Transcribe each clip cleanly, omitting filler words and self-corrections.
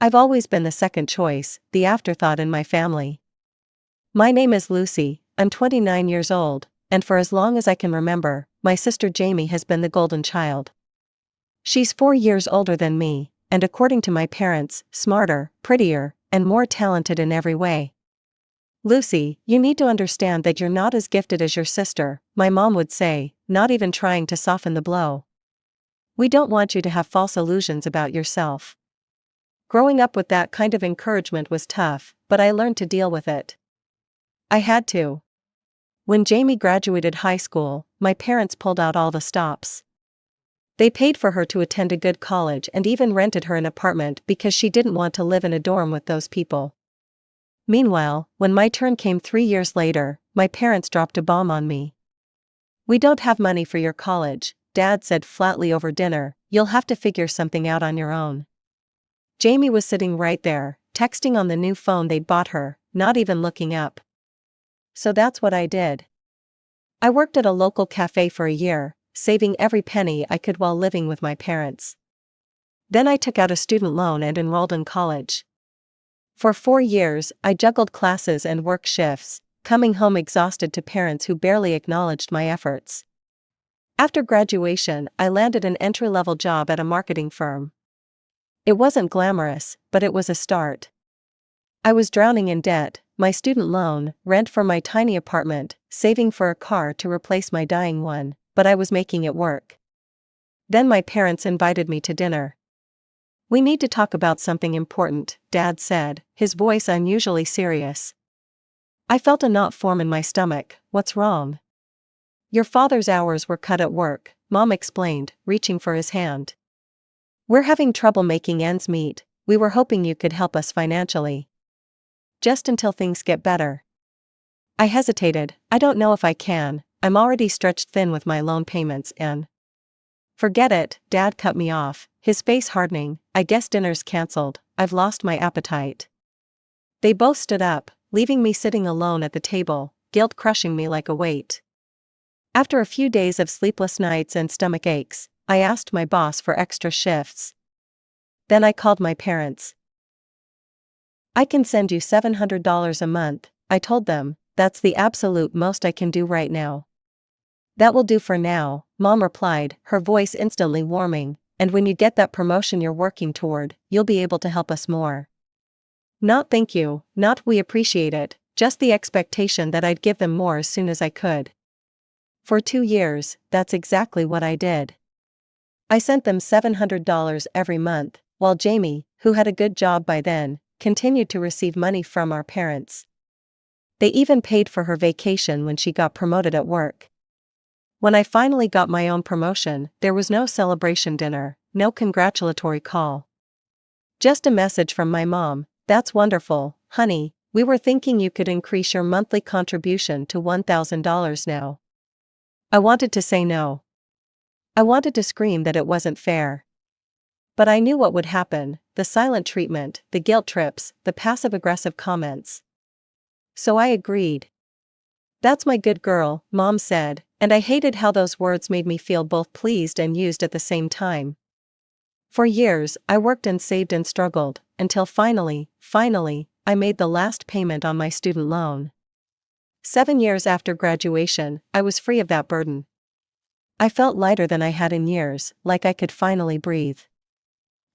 I've always been the second choice, the afterthought in my family. My name is Lucy, I'm 29 years old, and for as long as I can remember, my sister Jamie has been the golden child. She's 4 years older than me, and according to my parents, smarter, prettier, and more talented in every way. Lucy, you need to understand that you're not as gifted as your sister, my mom would say, not even trying to soften the blow. We don't want you to have false illusions about yourself. Growing up with that kind of encouragement was tough, but I learned to deal with it. I had to. When Jamie graduated high school, my parents pulled out all the stops. They paid for her to attend a good college and even rented her an apartment because she didn't want to live in a dorm with those people. Meanwhile, when my turn came 3 years later, my parents dropped a bomb on me. "We don't have money for your college," Dad said flatly over dinner, "you'll have to figure something out on your own." Jamie was sitting right there, texting on the new phone they'd bought her, not even looking up. So that's what I did. I worked at a local cafe for a year, saving every penny I could while living with my parents. Then I took out a student loan and enrolled in college. For 4 years, I juggled classes and work shifts, coming home exhausted to parents who barely acknowledged my efforts. After graduation, I landed an entry-level job at a marketing firm. It wasn't glamorous, but it was a start. I was drowning in debt, my student loan, rent for my tiny apartment, saving for a car to replace my dying one, but I was making it work. Then my parents invited me to dinner. "We need to talk about something important," Dad said, his voice unusually serious. I felt a knot form in my stomach. "What's wrong?" "Your father's hours were cut at work," Mom explained, reaching for his hand. "We're having trouble making ends meet. We were hoping you could help us financially. Just until things get better." I hesitated. "I don't know if I can, I'm already stretched thin with my loan payments and—" "Forget it," Dad cut me off, his face hardening. "I guess dinner's cancelled, I've lost my appetite." They both stood up, leaving me sitting alone at the table, guilt crushing me like a weight. After a few days of sleepless nights and stomach aches, I asked my boss for extra shifts. Then I called my parents. "I can send you $700 a month," I told them, "that's the absolute most I can do right now." "That will do for now," Mom replied, her voice instantly warming, "and when you get that promotion you're working toward, you'll be able to help us more." Not "thank you," not "we appreciate it," just the expectation that I'd give them more as soon as I could. For 2 years, that's exactly what I did. I sent them $700 every month, while Jamie, who had a good job by then, continued to receive money from our parents. They even paid for her vacation when she got promoted at work. When I finally got my own promotion, there was no celebration dinner, no congratulatory call. Just a message from my mom, "That's wonderful, honey, we were thinking you could increase your monthly contribution to $1,000 now." I wanted to say no. I wanted to scream that it wasn't fair. But I knew what would happen: the silent treatment, the guilt trips, the passive-aggressive comments. So I agreed. "That's my good girl," Mom said, and I hated how those words made me feel both pleased and used at the same time. For years, I worked and saved and struggled, until finally, I made the last payment on my student loan. 7 years after graduation, I was free of that burden. I felt lighter than I had in years, like I could finally breathe.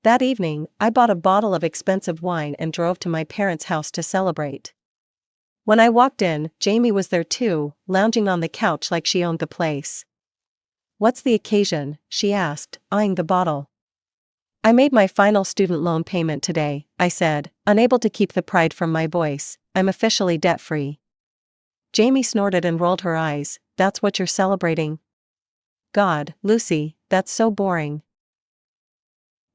That evening, I bought a bottle of expensive wine and drove to my parents' house to celebrate. When I walked in, Jamie was there too, lounging on the couch like she owned the place. "What's the occasion?" she asked, eyeing the bottle. "I made my final student loan payment today," I said, unable to keep the pride from my voice. "I'm officially debt-free." Jamie snorted and rolled her eyes. "That's what you're celebrating? God, Lucy, that's so boring."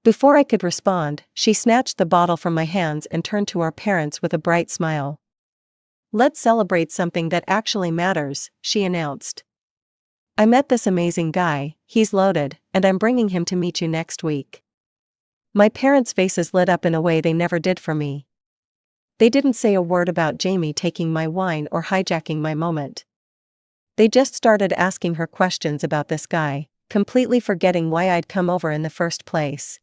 Before I could respond, she snatched the bottle from my hands and turned to our parents with a bright smile. "Let's celebrate something that actually matters," she announced. "I met this amazing guy, he's loaded, and I'm bringing him to meet you next week." My parents' faces lit up in a way they never did for me. They didn't say a word about Jamie taking my wine or hijacking my moment. They just started asking her questions about this guy, completely forgetting why I'd come over in the first place.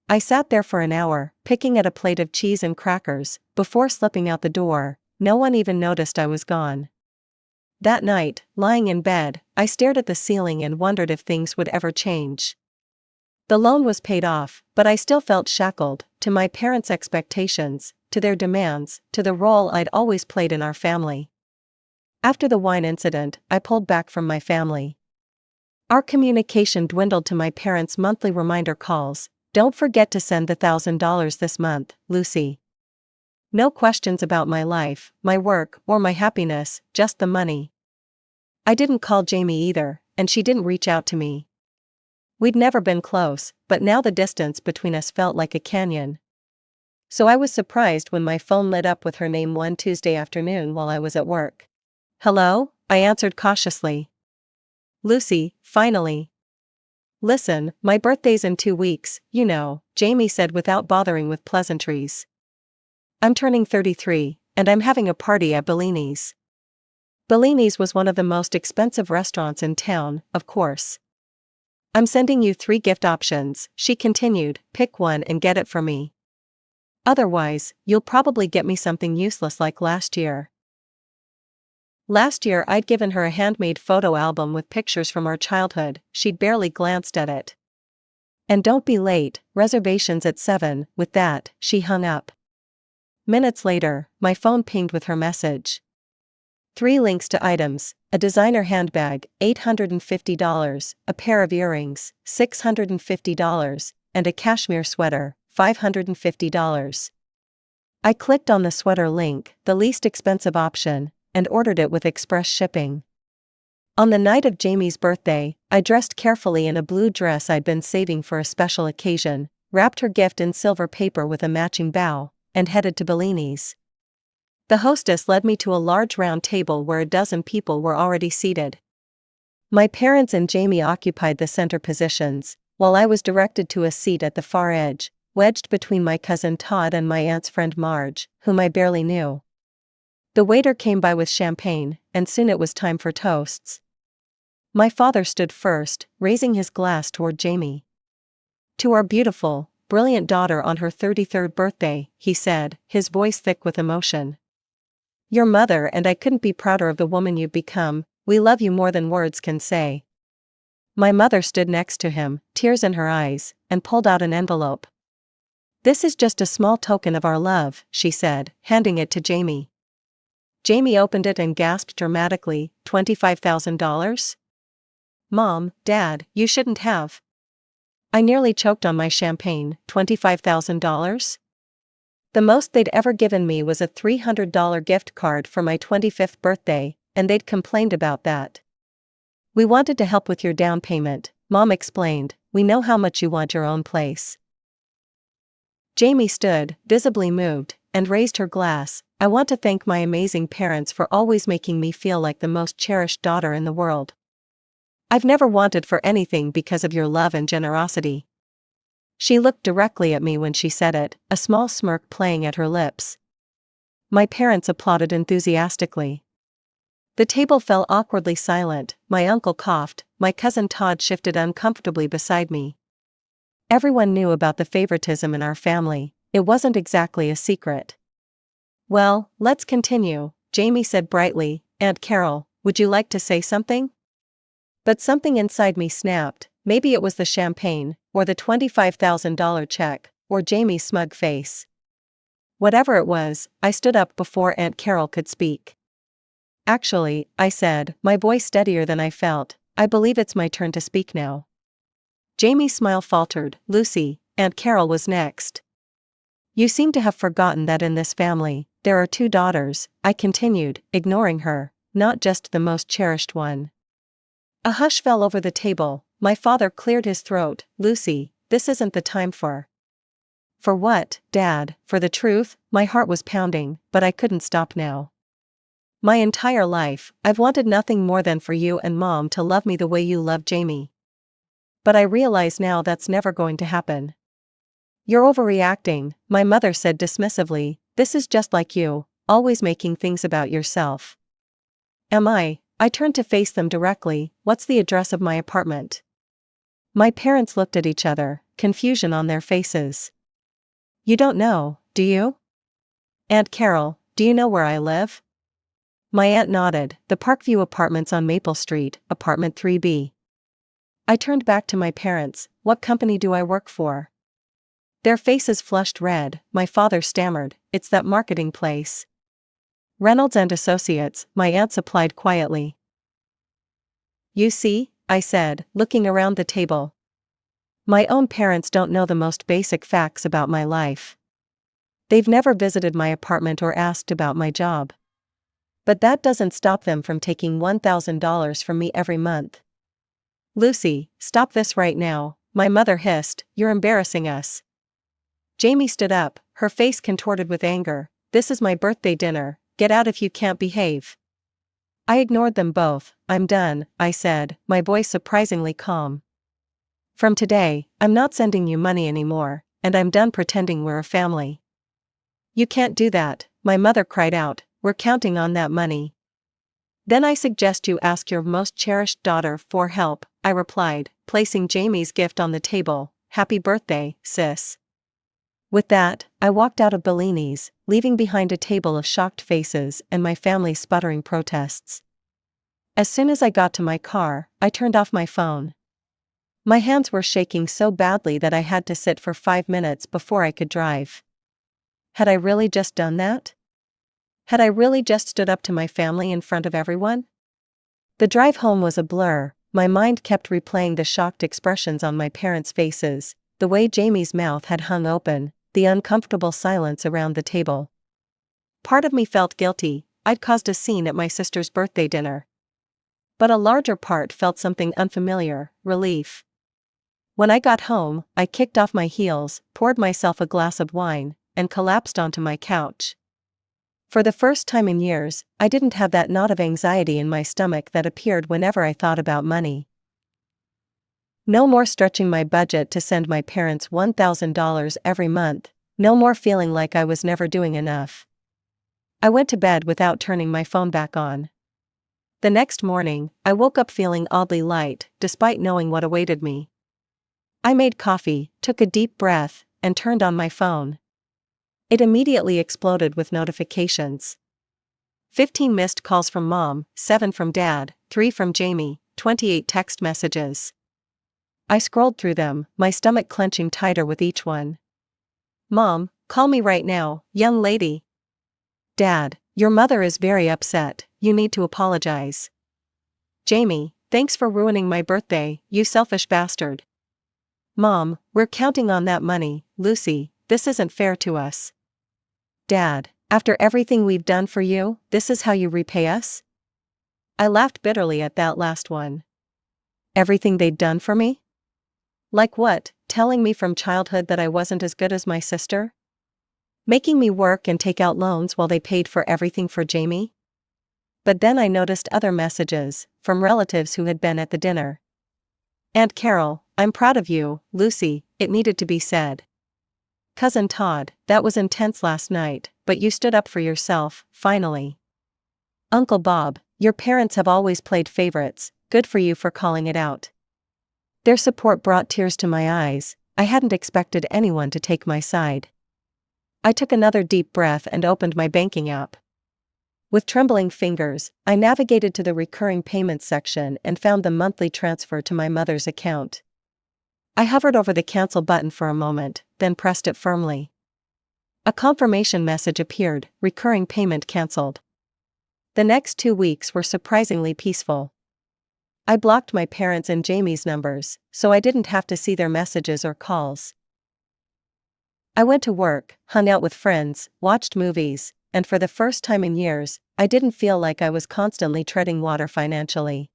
I sat there for an hour, picking at a plate of cheese and crackers, before slipping out the door. No one even noticed I was gone. That night, lying in bed, I stared at the ceiling and wondered if things would ever change. The loan was paid off, but I still felt shackled, to my parents' expectations, to their demands, to the role I'd always played in our family. After the wine incident, I pulled back from my family. Our communication dwindled to my parents' monthly reminder calls. "Don't forget to send the $1,000 this month, Lucy." No questions about my life, my work, or my happiness, just the money. I didn't call Jamie either, and she didn't reach out to me. We'd never been close, but now the distance between us felt like a canyon. So I was surprised when my phone lit up with her name one Tuesday afternoon while I was at work. "Hello?" I answered cautiously. "Lucy, finally." "Listen, my birthday's in 2 weeks, you know," Jamie said without bothering with pleasantries. "I'm turning 33, and I'm having a party at Bellini's." Bellini's was one of the most expensive restaurants in town, of course. "I'm sending you 3 gift options," she continued, "pick one and get it for me. Otherwise, you'll probably get me something useless like last year." Last year I'd given her a handmade photo album with pictures from our childhood. She'd barely glanced at it. "And don't be late, reservations at 7, with that, she hung up. Minutes later, my phone pinged with her message. 3 links to items: a designer handbag, $850, a pair of earrings, $650, and a cashmere sweater, $550. I clicked on the sweater link, the least expensive option, and ordered it with express shipping. On the night of Jamie's birthday, I dressed carefully in a blue dress I'd been saving for a special occasion, wrapped her gift in silver paper with a matching bow, and headed to Bellini's. The hostess led me to a large round table where a dozen people were already seated. My parents and Jamie occupied the center positions, while I was directed to a seat at the far edge, wedged between my cousin Todd and my aunt's friend Marge, whom I barely knew. The waiter came by with champagne, and soon it was time for toasts. My father stood first, raising his glass toward Jamie. "To our beautiful, brilliant daughter on her 33rd birthday," he said, his voice thick with emotion. "Your mother and I couldn't be prouder of the woman you've become. We love you more than words can say." My mother stood next to him, tears in her eyes, and pulled out an envelope. "This is just a small token of our love," she said, handing it to Jamie. Jamie opened it and gasped dramatically, $25,000? "Mom, Dad, you shouldn't have." I nearly choked on my champagne. $25,000? The most they'd ever given me was a $300 gift card for my 25th birthday, and they'd complained about that. "We wanted to help with your down payment," Mom explained. "We know how much you want your own place." Jamie stood, visibly moved, and raised her glass. "I want to thank my amazing parents for always making me feel like the most cherished daughter in the world. I've never wanted for anything because of your love and generosity." She looked directly at me when she said it, a small smirk playing at her lips. My parents applauded enthusiastically. The table fell awkwardly silent. My uncle coughed, my cousin Todd shifted uncomfortably beside me. Everyone knew about the favoritism in our family. It wasn't exactly a secret. "Well, let's continue," Jamie said brightly. "Aunt Carol, would you like to say something?" But something inside me snapped. Maybe it was the champagne, or the $25,000 check, or Jamie's smug face. Whatever it was, I stood up before Aunt Carol could speak. "Actually," I said, my voice steadier than I felt, "I believe it's my turn to speak now." Jamie's smile faltered. "Lucy," Aunt Carol was next. "You seem to have forgotten that in this family, there are 2 daughters," I continued, ignoring her, "not just the most cherished one." A hush fell over the table. My father cleared his throat. "Lucy, this isn't the time for." "For what, Dad?" For the truth, my heart was pounding, but I couldn't stop now. "My entire life, I've wanted nothing more than for you and Mom to love me the way you love Jamie. But I realize now that's never going to happen." "You're overreacting," my mother said dismissively. "This is just like you, always making things about yourself." "Am I?" I turned to face them directly. "What's the address of my apartment?" My parents looked at each other, confusion on their faces. "You don't know, do you? Aunt Carol, do you know where I live?" My aunt nodded. "The Parkview Apartments on Maple Street, apartment 3B. I turned back to my parents. "What company do I work for?" Their faces flushed red. My father stammered, "It's that marketing place." "Reynolds and Associates," my aunt supplied quietly. "You see," I said, looking around the table. My own parents don't know the most basic facts about my life. They've never visited my apartment or asked about my job. But that doesn't stop them from taking $1,000 from me every month. "Lucy, stop this right now," my mother hissed, "you're embarrassing us." Jamie stood up, her face contorted with anger. "This is my birthday dinner, get out if you can't behave." I ignored them both. "I'm done," I said, my voice surprisingly calm. "From today, I'm not sending you money anymore, and I'm done pretending we're a family." "You can't do that," my mother cried out, "we're counting on that money." "Then I suggest you ask your most cherished daughter for help," I replied, placing Jamie's gift on the table. "Happy birthday, sis." With that, I walked out of Bellini's, leaving behind a table of shocked faces and my family sputtering protests. As soon as I got to my car, I turned off my phone. My hands were shaking so badly that I had to sit for 5 minutes before I could drive. Had I really just done that? Had I really just stood up to my family in front of everyone? The drive home was a blur. My mind kept replaying the shocked expressions on my parents' faces, the way Jamie's mouth had hung open, the uncomfortable silence around the table. Part of me felt guilty. I'd caused a scene at my sister's birthday dinner. But a larger part felt something unfamiliar: relief. When I got home, I kicked off my heels, poured myself a glass of wine, and collapsed onto my couch. For the first time in years, I didn't have that knot of anxiety in my stomach that appeared whenever I thought about money. No more stretching my budget to send my parents $1,000 every month, no more feeling like I was never doing enough. I went to bed without turning my phone back on. The next morning, I woke up feeling oddly light, despite knowing what awaited me. I made coffee, took a deep breath, and turned on my phone. It immediately exploded with notifications. 15 missed calls from Mom, 7 from Dad, 3 from Jamie, 28 text messages. I scrolled through them, my stomach clenching tighter with each one. "Mom, call me right now, young lady." "Dad, your mother is very upset, you need to apologize." "Jamie, thanks for ruining my birthday, you selfish bastard." "Mom, we're counting on that money, Lucy, this isn't fair to us." "Dad, after everything we've done for you, this is how you repay us?" I laughed bitterly at that last one. Everything they'd done for me? Like what? Telling me from childhood that I wasn't as good as my sister? Making me work and take out loans while they paid for everything for Jamie? But then I noticed other messages, from relatives who had been at the dinner. "Aunt Carol, I'm proud of you, Lucy," it needed to be said. "Cousin Todd, that was intense last night, but you stood up for yourself, finally." "Uncle Bob, your parents have always played favorites, good for you for calling it out." Their support brought tears to my eyes. I hadn't expected anyone to take my side. I took another deep breath and opened my banking app. With trembling fingers, I navigated to the recurring payments section and found the monthly transfer to my mother's account. I hovered over the cancel button for a moment, then pressed it firmly. A confirmation message appeared: recurring payment cancelled. The next 2 weeks were surprisingly peaceful. I blocked my parents' and Jamie's numbers, so I didn't have to see their messages or calls. I went to work, hung out with friends, watched movies, and for the first time in years, I didn't feel like I was constantly treading water financially.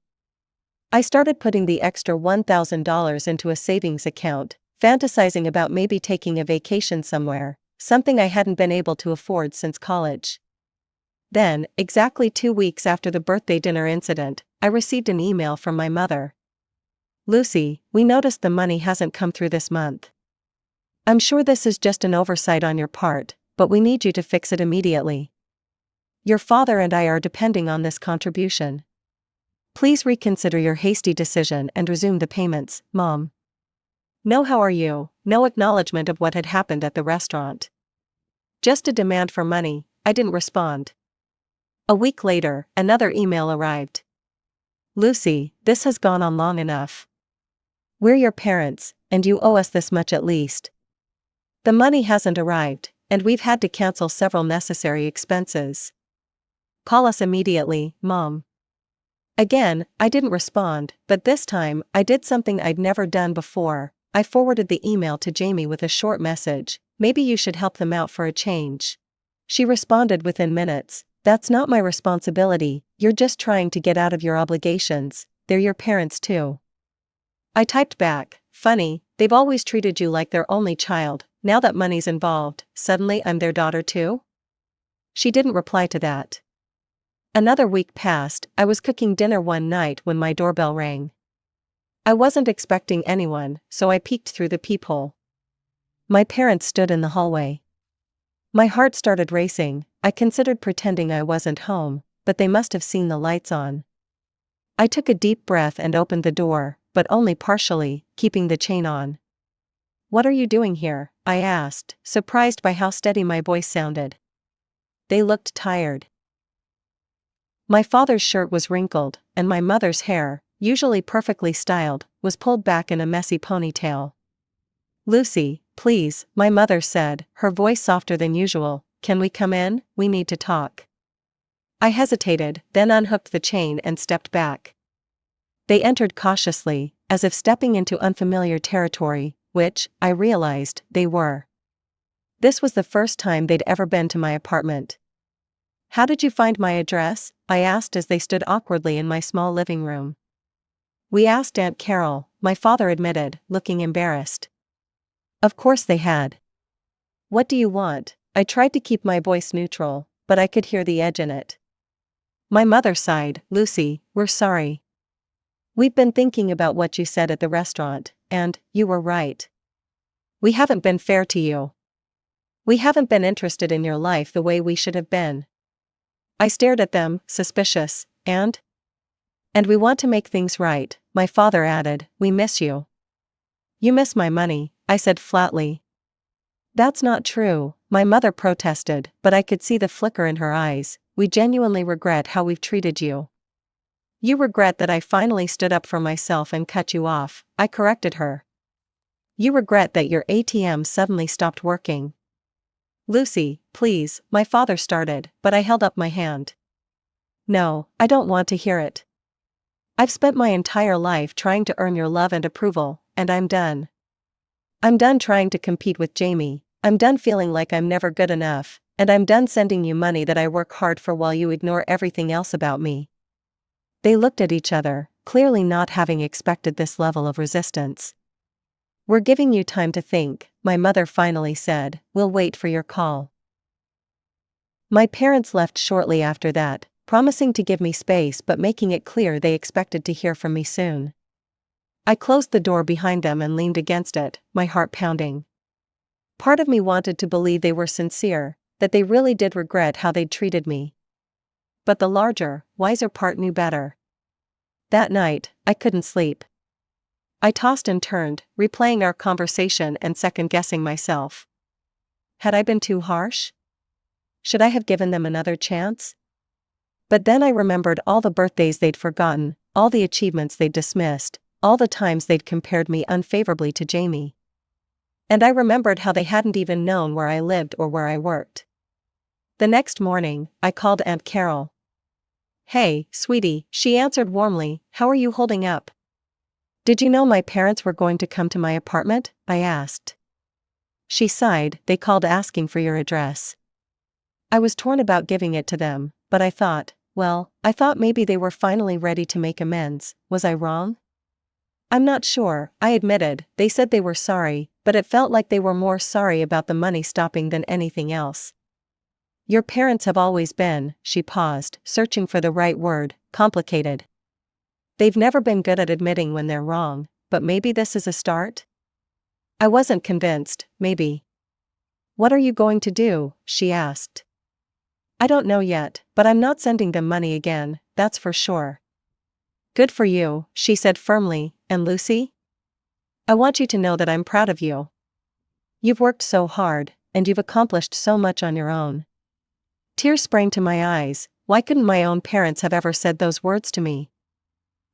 I started putting the extra $1,000 into a savings account, fantasizing about maybe taking a vacation somewhere, something I hadn't been able to afford since college. Then, exactly 2 weeks after the birthday dinner incident, I received an email from my mother. "Lucy, we noticed the money hasn't come through this month. I'm sure this is just an oversight on your part, but we need you to fix it immediately. Your father and I are depending on this contribution. Please reconsider your hasty decision and resume the payments, Mom." "No, how are you, no acknowledgement of what had happened at the restaurant. Just a demand for money. I didn't respond. A week later, another email arrived. Lucy, this has gone on long enough. We're your parents, and you owe us this much at least. The money hasn't arrived, and we've had to cancel several necessary expenses. Call us immediately, Mom. Again, I didn't respond, but this time, I did something I'd never done before. I forwarded the email to Jamie with a short message. Maybe you should help them out for a change. She responded within minutes. That's not my responsibility, you're just trying to get out of your obligations, they're your parents too. I typed back, funny, they've always treated you like their only child, now that money's involved, suddenly I'm their daughter too? She didn't reply to that. Another week passed. I was cooking dinner one night when my doorbell rang. I wasn't expecting anyone, so I peeked through the peephole. My parents stood in the hallway. My heart started racing. I considered pretending I wasn't home, but they must have seen the lights on. I took a deep breath and opened the door, but only partially, keeping the chain on. What are you doing here? I asked, surprised by how steady my voice sounded. They looked tired. My father's shirt was wrinkled, and my mother's hair, usually perfectly styled, was pulled back in a messy ponytail. Lucy, please, my mother said, her voice softer than usual, can we come in? We need to talk. I hesitated, then unhooked the chain and stepped back. They entered cautiously, as if stepping into unfamiliar territory, which, I realized, they were. This was the first time they'd ever been to my apartment. How did you find my address? I asked as they stood awkwardly in my small living room. We asked Aunt Carol, my father admitted, looking embarrassed. Of course they had. What do you want? I tried to keep my voice neutral, but I could hear the edge in it. My mother sighed, Lucy, we're sorry. We've been thinking about what you said at the restaurant, and, you were right. We haven't been fair to you. We haven't been interested in your life the way we should have been. I stared at them, suspicious, and we want to make things right, my father added, we miss you. You miss my money, I said flatly. That's not true, my mother protested, but I could see the flicker in her eyes. We genuinely regret how we've treated you. You regret that I finally stood up for myself and cut you off, I corrected her. You regret that your ATM suddenly stopped working. Lucy, please, my father started, but I held up my hand. No, I don't want to hear it. I've spent my entire life trying to earn your love and approval, and I'm done. I'm done trying to compete with Jamie, I'm done feeling like I'm never good enough, and I'm done sending you money that I work hard for while you ignore everything else about me. They looked at each other, clearly not having expected this level of resistance. We're giving you time to think, my mother finally said, we'll wait for your call. My parents left shortly after that, promising to give me space but making it clear they expected to hear from me soon. I closed the door behind them and leaned against it, my heart pounding. Part of me wanted to believe they were sincere, that they really did regret how they'd treated me. But the larger, wiser part knew better. That night, I couldn't sleep. I tossed and turned, replaying our conversation and second-guessing myself. Had I been too harsh? Should I have given them another chance? But then I remembered all the birthdays they'd forgotten, all the achievements they'd dismissed, all the times they'd compared me unfavorably to Jamie. And I remembered how they hadn't even known where I lived or where I worked. The next morning, I called Aunt Carol. Hey, sweetie, she answered warmly, how are you holding up? Did you know my parents were going to come to my apartment? I asked. She sighed, they called asking for your address. I was torn about giving it to them, but I thought maybe they were finally ready to make amends. Was I wrong? I'm not sure, I admitted. They said they were sorry, but it felt like they were more sorry about the money stopping than anything else. Your parents have always been, she paused, searching for the right word, complicated. They've never been good at admitting when they're wrong, but maybe this is a start? I wasn't convinced, maybe. What are you going to do? She asked. I don't know yet, but I'm not sending them money again, that's for sure. Good for you, she said firmly, and Lucy? I want you to know that I'm proud of you. You've worked so hard, and you've accomplished so much on your own." Tears sprang to my eyes. Why couldn't my own parents have ever said those words to me?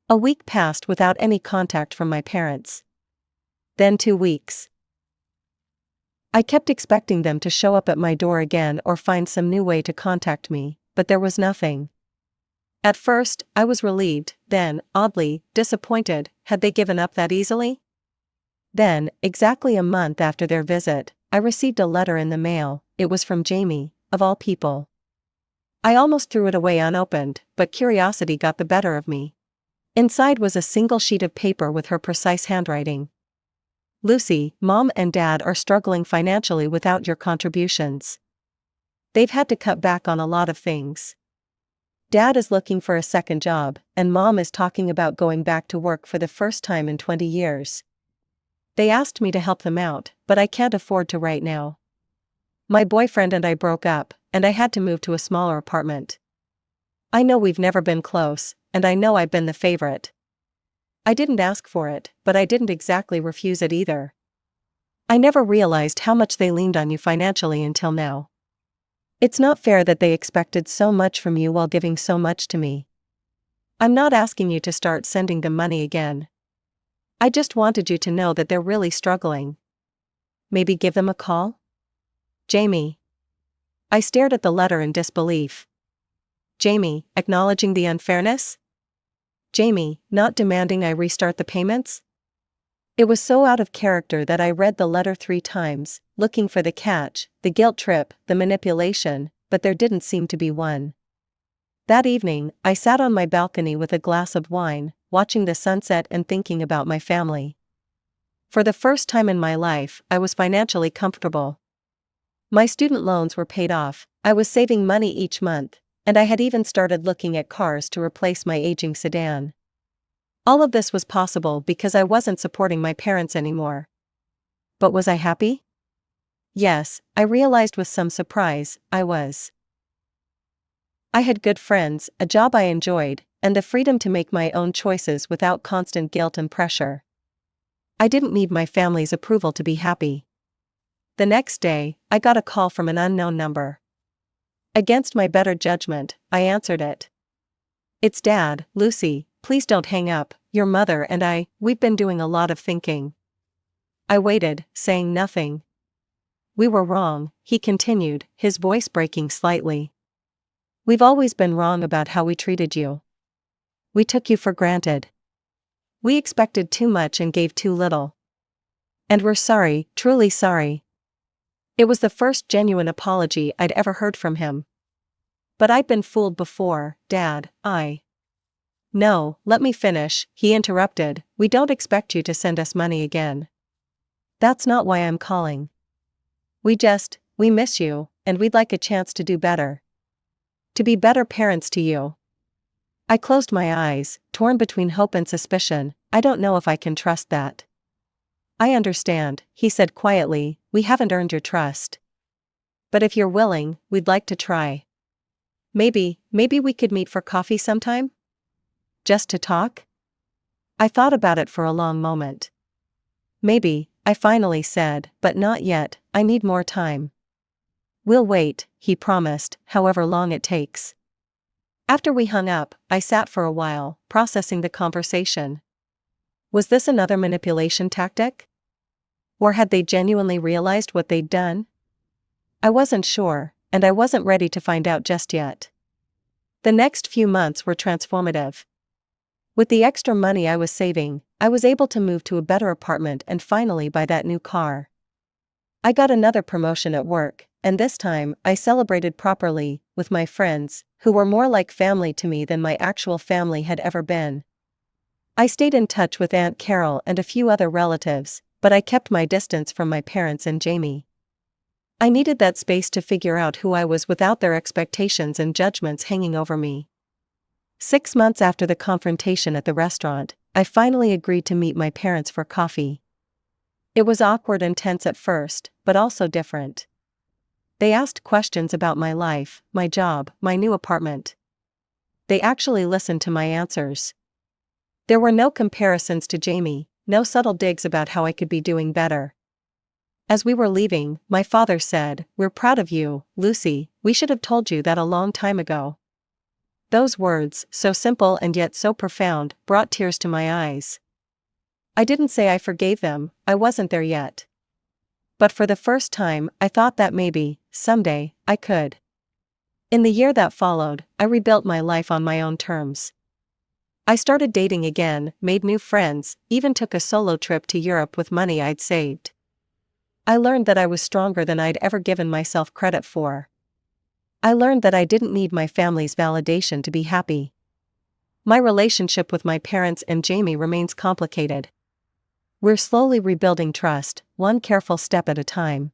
A week passed without any contact from my parents. Then 2 weeks. I kept expecting them to show up at my door again or find some new way to contact me, but there was nothing. At first, I was relieved, then, oddly, disappointed. Had they given up that easily? Then, exactly a month after their visit, I received a letter in the mail. It was from Jamie, of all people. I almost threw it away unopened, but curiosity got the better of me. Inside was a single sheet of paper with her precise handwriting. "Lucy, Mom and Dad are struggling financially without your contributions. They've had to cut back on a lot of things. Dad is looking for a second job, and Mom is talking about going back to work for the first time in 20 years. They asked me to help them out, but I can't afford to right now. My boyfriend and I broke up, and I had to move to a smaller apartment. I know we've never been close, and I know I've been the favorite. I didn't ask for it, but I didn't exactly refuse it either. I never realized how much they leaned on you financially until now. It's not fair that they expected so much from you while giving so much to me. I'm not asking you to start sending them money again. I just wanted you to know that they're really struggling. Maybe give them a call?" Jamie. I stared at the letter in disbelief. Jamie, acknowledging the unfairness? Jamie, not demanding I restart the payments? It was so out of character that I read the letter 3 times, looking for the catch, the guilt trip, the manipulation, but there didn't seem to be one. That evening, I sat on my balcony with a glass of wine, watching the sunset and thinking about my family. For the first time in my life, I was financially comfortable. My student loans were paid off, I was saving money each month, and I had even started looking at cars to replace my aging sedan. All of this was possible because I wasn't supporting my parents anymore. But was I happy? Yes, I realized with some surprise, I was. I had good friends, a job I enjoyed, and the freedom to make my own choices without constant guilt and pressure. I didn't need my family's approval to be happy. The next day, I got a call from an unknown number. Against my better judgment, I answered it. "It's Dad, Lucy, please don't hang up, your mother and we've been doing a lot of thinking." I waited, saying nothing. "We were wrong," he continued, his voice breaking slightly. "We've always been wrong about how we treated you. We took you for granted. We expected too much and gave too little. And we're sorry, truly sorry." It was the first genuine apology I'd ever heard from him. "But I'd been fooled before, Dad, No, let me finish," he interrupted. "We don't expect you to send us money again. That's not why I'm calling. We miss you, and we'd like a chance to do better. To be better parents to you." I closed my eyes, torn between hope and suspicion. I don't know if I can trust that. "I understand," he said quietly, "we haven't earned your trust. But if you're willing, we'd like to try. Maybe we could meet for coffee sometime? Just to talk?" I thought about it for a long moment. "Maybe," I finally said, "but not yet, I need more time." "We'll wait," he promised, "however long it takes." After we hung up, I sat for a while, processing the conversation. Was this another manipulation tactic? Or had they genuinely realized what they'd done? I wasn't sure, and I wasn't ready to find out just yet. The next few months were transformative. With the extra money I was saving, I was able to move to a better apartment and finally buy that new car. I got another promotion at work, and this time I celebrated properly, with my friends, who were more like family to me than my actual family had ever been. I stayed in touch with Aunt Carol and a few other relatives, but I kept my distance from my parents and Jamie. I needed that space to figure out who I was without their expectations and judgments hanging over me. 6 months after the confrontation at the restaurant, I finally agreed to meet my parents for coffee. It was awkward and tense at first, but also different. They asked questions about my life, my job, my new apartment. They actually listened to my answers. There were no comparisons to Jamie, no subtle digs about how I could be doing better. As we were leaving, my father said, "We're proud of you, Lucy, we should have told you that a long time ago." Those words, so simple and yet so profound, brought tears to my eyes. I didn't say I forgave them, I wasn't there yet. But for the first time, I thought that maybe, someday, I could. In the year that followed, I rebuilt my life on my own terms. I started dating again, made new friends, even took a solo trip to Europe with money I'd saved. I learned that I was stronger than I'd ever given myself credit for. I learned that I didn't need my family's validation to be happy. My relationship with my parents and Jamie remains complicated. We're slowly rebuilding trust, one careful step at a time.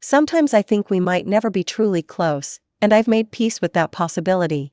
Sometimes I think we might never be truly close, and I've made peace with that possibility.